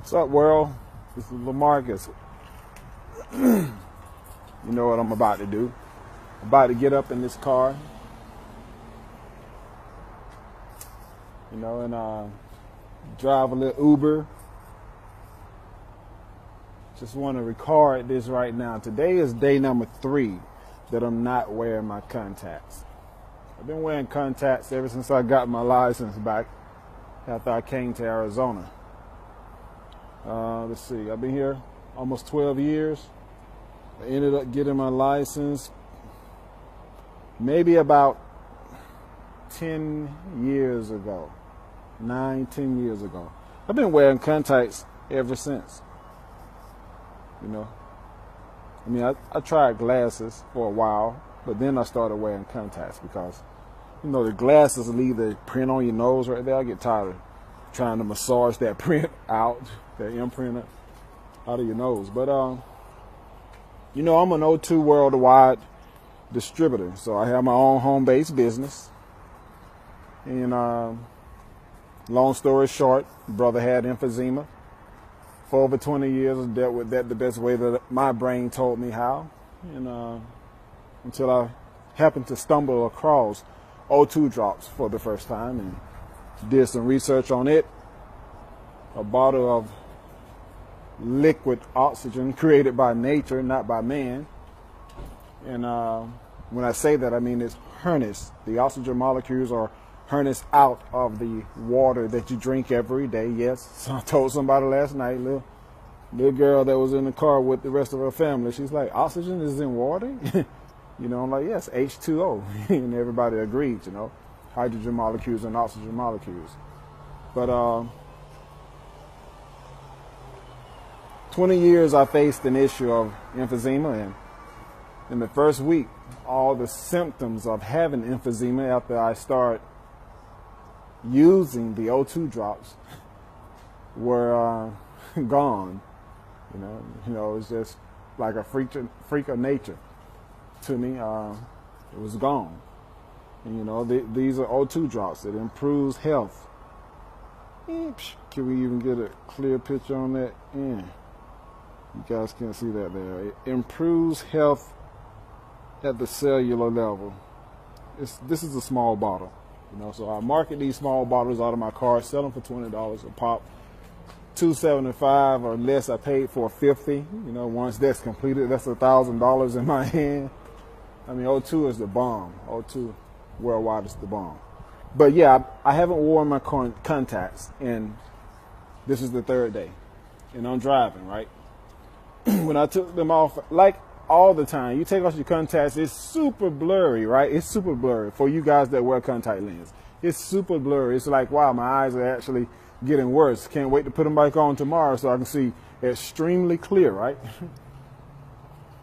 What's up, world? This is Lamarcus. You know what I'm about to do. I'm about to get up in this car, and drive a little Uber. Just want to record this right now. Today is day number 3 that I'm not wearing my contacts. I've been wearing contacts ever since I got my license back after I came to Arizona. Let's see, I've been here almost 12 years. I ended up getting my license maybe about 10 years ago, 10 years ago. I've been wearing contacts ever since. I tried glasses for a while, but then I started wearing contacts because, the glasses leave the print on your nose right there. I get tired of trying to massage that print out, that imprint out of your nose. But, I'm an O2 worldwide distributor. So I have my own home-based business. And long story short, brother had emphysema. For over 20 years, I dealt with that the best way that my brain told me how. And until I happened to stumble across O2 drops for the first time and did some research on it. A bottle of liquid oxygen created by nature, not by man. And when I say that, I mean it's harnessed. The oxygen molecules are harnessed out of the water that you drink every day. Yes, so I told somebody last night, little girl that was in the car with the rest of her family, she's like, oxygen is in water? I'm like, yes, H2O. And everybody agreed, hydrogen molecules and oxygen molecules. But 20 years I faced an issue of emphysema, and in the first week, all the symptoms of having emphysema after I start using the O2 drops were gone. It's just like a freak of nature to me. It was gone. And these are O2 drops. It improves health. Can we even get a clear picture on that? Yeah. You guys can't see that there. It improves health at the cellular level. This is a small bottle. So I market these small bottles out of my car, sell them for $20 a pop. $2.75 or less. I paid for $50. Once that's completed, that's $1,000 in my hand. I mean, O2 is the bomb. O2 worldwide is the bomb. But yeah, I haven't worn my contacts, and this is the 3rd day, and I'm driving, right? When I took them off, like all the time, you take off your contacts, it's super blurry, right? It's super blurry for you guys that wear contact lens. It's super blurry. It's like, wow, my eyes are actually getting worse. Can't wait to put them back on tomorrow so I can see extremely clear, right?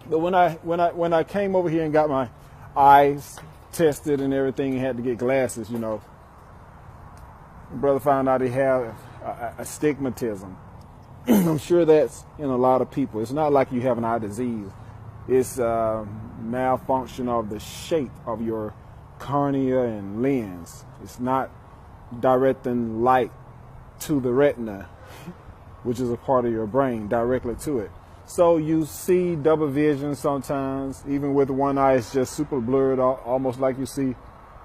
But when I came over here and got my eyes tested and everything and had to get glasses, my brother found out he had astigmatism. I'm sure that's in a lot of people. It's not like you have an eye disease. It's malfunction of the shape of your cornea and lens. It's not directing light to the retina, which is a part of your brain, directly to it. So you see double vision sometimes. Even with one eye, it's just super blurred, almost like you see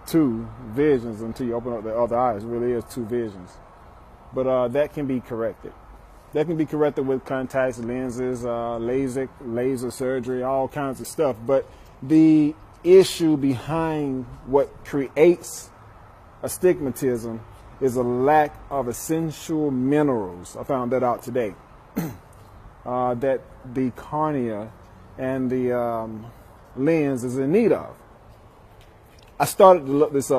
2 visions until you open up the other eye. It really is 2 visions. But that can be corrected. That can be corrected with contacts, lenses, laser surgery, all kinds of stuff. But the issue behind what creates astigmatism is a lack of essential minerals. I found that out today. That the cornea and the lens is in need of. I started to look this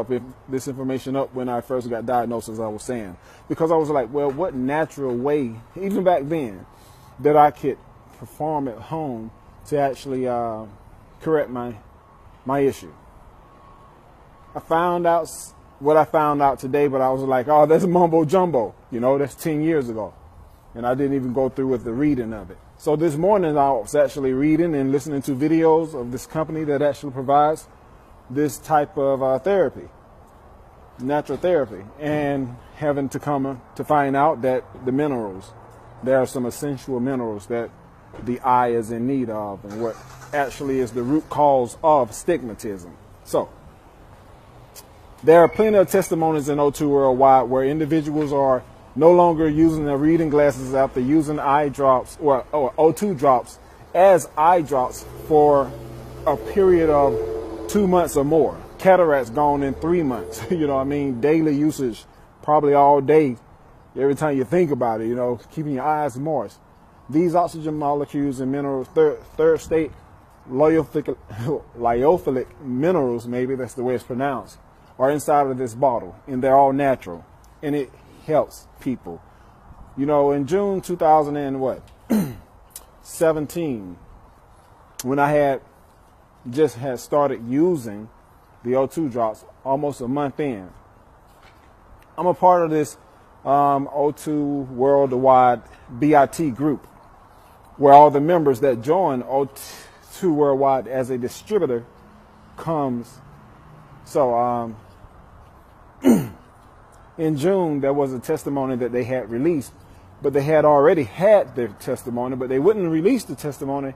information up when I first got diagnosed, as I was saying, because I was like, well, what natural way, even back then, that I could perform at home to actually correct my issue. I found out what I found out today, but I was like, oh, that's mumbo jumbo. That's 10 years ago. And I didn't even go through with the reading of it. So this morning I was actually reading and listening to videos of this company that actually provides this type of therapy, natural therapy, and having to come to find out that the minerals there are some essential minerals that the eye is in need of, and what actually is the root cause of stigmatism. So there are plenty of testimonies in O2 worldwide where individuals are no longer using their reading glasses after using eye drops or O2 drops as eye drops for a period of 2 months or more. Cataracts gone in 3 months. You know what I mean? Daily usage, probably all day. Every time you think about it, you know, keeping your eyes moist. These oxygen molecules and minerals, third state lyophilic minerals, maybe that's the way it's pronounced, are inside of this bottle, and they're all natural, and it helps people. You know, in June 2017, when I had started using the O2 drops almost a month in, I'm a part of this O2 worldwide BIT group, where all the members that join O2 worldwide as a distributor comes. So in June, there was a testimony that they had released, but they had already had their testimony, but they wouldn't release the testimony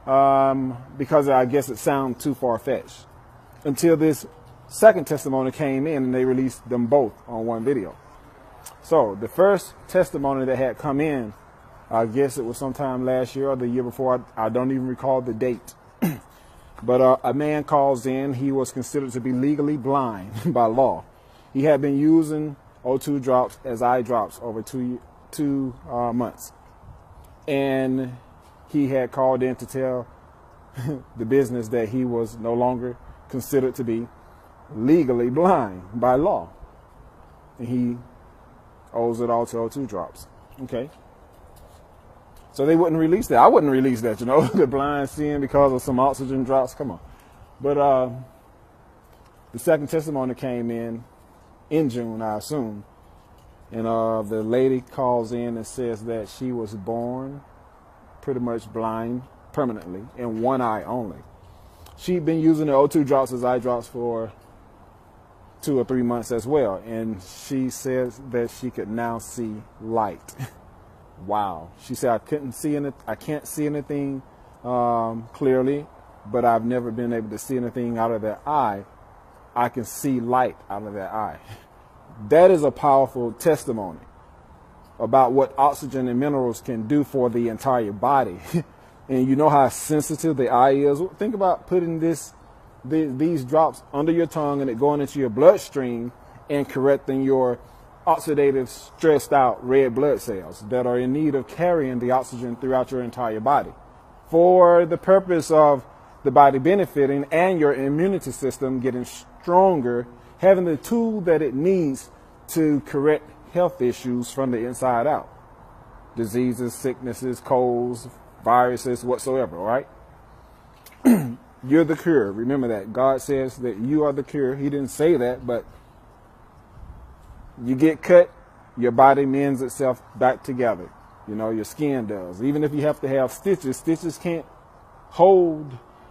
because I guess it sounded too far-fetched, until this second testimony came in and they released them both on one video. So the first testimony that had come in, I guess it was sometime last year or the year before, I don't even recall the date. But a man calls in. He was considered to be legally blind by law. He had been using O2 drops as eye drops over two months. And he had called in to tell the business that he was no longer considered to be legally blind by law. And he owes it all to O2 drops. Okay. So they wouldn't release that. I wouldn't release that, you know, the blind seeing because of some oxygen drops. Come on. But the second testimony came in June, I assume. And the lady calls in and says that she was born pretty much blind permanently in one eye only. She'd been using the O2 drops as eye drops for 2 or 3 months as well. And she says that she could now see light. Wow. She said, I can't see anything clearly, but I've never been able to see anything out of that eye. I can see light out of that eye. That is a powerful testimony about what oxygen and minerals can do for the entire body. And you know how sensitive the eye is. Think about putting these drops under your tongue and it going into your bloodstream and correcting your oxidative, stressed out red blood cells that are in need of carrying the oxygen throughout your entire body for the purpose of the body benefiting and your immunity system getting stronger, having the tool that it needs to correct health issues from the inside out. Diseases, sicknesses, colds, viruses, whatsoever, all right? You're the cure. Remember that. God says that you are the cure. He didn't say that, but you get cut, your body mends itself back together. You know, your skin does. Even if you have to have stitches, stitches can't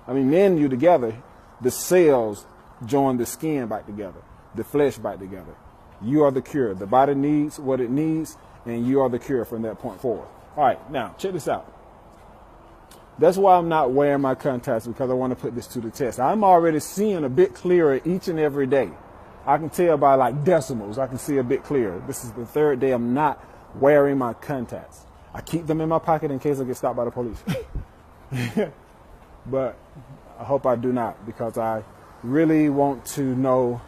mend you together. The cells join the skin back together, the flesh back together. You are the cure. The body needs what it needs, and you are the cure from that point forward. All right, now, check this out. That's why I'm not wearing my contacts, because I want to put this to the test. I'm already seeing a bit clearer each and every day. I can tell by like decimals, I can see a bit clearer. This is the third day I'm not wearing my contacts. I keep them in my pocket in case I get stopped by the police. But I hope I do not, because I really want to know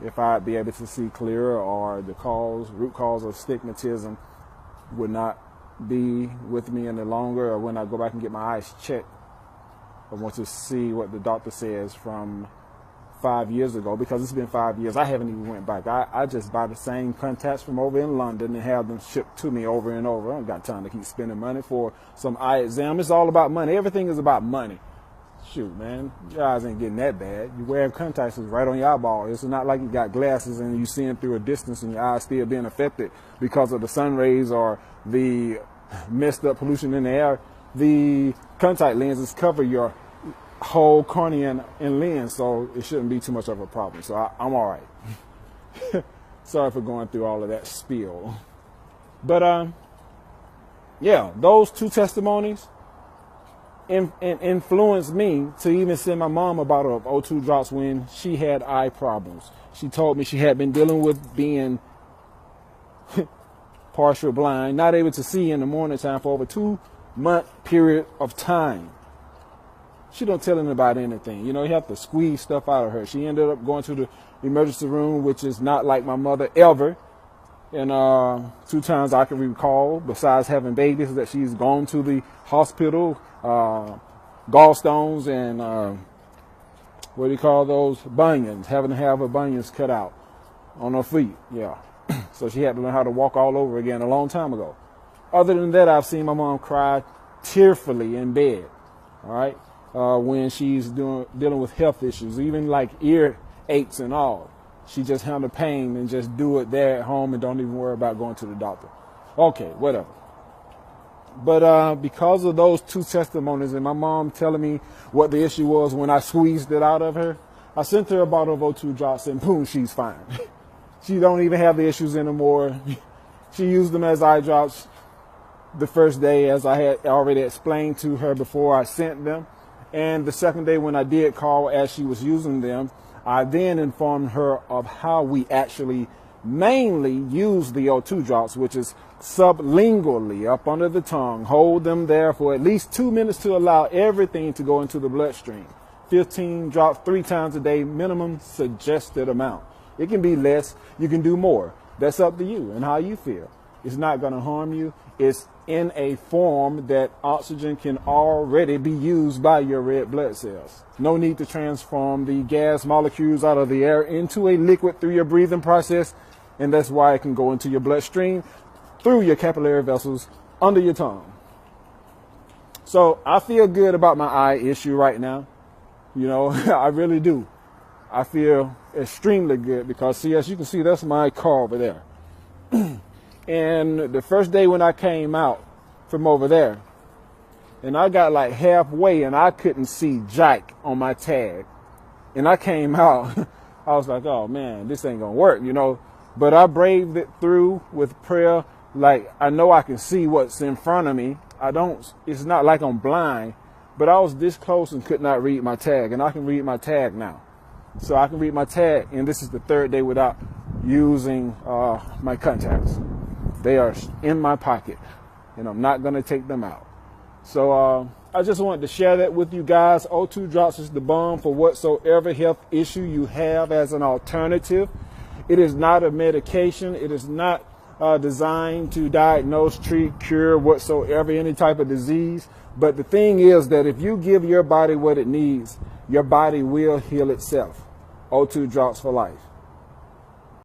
if I'd be able to see clearer, or the root cause of stigmatism would not be with me any longer, or when I go back and get my eyes checked. I want to see what the doctor says from 5 years ago, because it's been 5 years. I haven't even went back. I just buy the same contacts from over in London and have them shipped to me over and over. I don't got time to keep spending money for some eye exam. It's all about money. Everything is about money. Shoot, man, your eyes ain't getting that bad. You wear contacts right on your eyeball. It's not like you got glasses and you seeing through a distance and your eyes still being affected because of the sun rays or the messed up pollution in the air. The contact lenses cover your whole cornea and lens, so it shouldn't be too much of a problem. So I'm all right. Sorry for going through all of that spiel. But yeah, those two testimonies influenced me to even send my mom a bottle of O2 drops when she had eye problems. She told me she had been dealing with being partial blind, not able to see in the morning time for over 2-month period of time. She don't tell anybody anything. You know, you have to squeeze stuff out of her. She ended up going to the emergency room, which is not like my mother ever. And 2 times I can recall, besides having babies, that she's gone to the hospital, gallstones and what do you call those? Bunions, having to have her bunions cut out on her feet. Yeah. So she had to learn how to walk all over again a long time ago. Other than that, I've seen my mom cry tearfully in bed. All right. When she's dealing with health issues, even like ear aches and all. She just handle pain and just do it there at home and don't even worry about going to the doctor. Okay, whatever. But because of those 2 testimonies and my mom telling me what the issue was when I squeezed it out of her, I sent her a bottle of O2 drops and boom, she's fine. She don't even have the issues anymore. She used them as eye drops the first day, as I had already explained to her before I sent them. And the second day when I did call as she was using them, I then informed her of how we actually mainly use the O2 drops, which is sublingually up under the tongue. Hold them there for at least 2 minutes to allow everything to go into the bloodstream. 15 drops 3 times a day, minimum suggested amount. It can be less, you can do more. That's up to you and how you feel. It's not going to harm you. It's in a form that oxygen can already be used by your red blood cells. No need to transform the gas molecules out of the air into a liquid through your breathing process, and that's why it can go into your bloodstream through your capillary vessels under your tongue. So I feel good about my eye issue right now. You know, I really do. I feel extremely good because, see, as you can see, that's my car over there. And the first day when I came out from over there, and I got like halfway and I couldn't see Jack on my tag. And I came out, I was like, oh man, this ain't gonna work, you know. But I braved it through with prayer. Like, I know I can see what's in front of me. It's not like I'm blind, but I was this close and could not read my tag. And I can read my tag now. So I can read my tag, and this is the 3rd day without using my contacts. They are in my pocket, and I'm not going to take them out. So I just wanted to share that with you guys. O2 drops is the bomb for whatsoever health issue you have as an alternative. It is not a medication. It is not designed to diagnose, treat, cure whatsoever, any type of disease. But the thing is that if you give your body what it needs, your body will heal itself. O2 drops for life.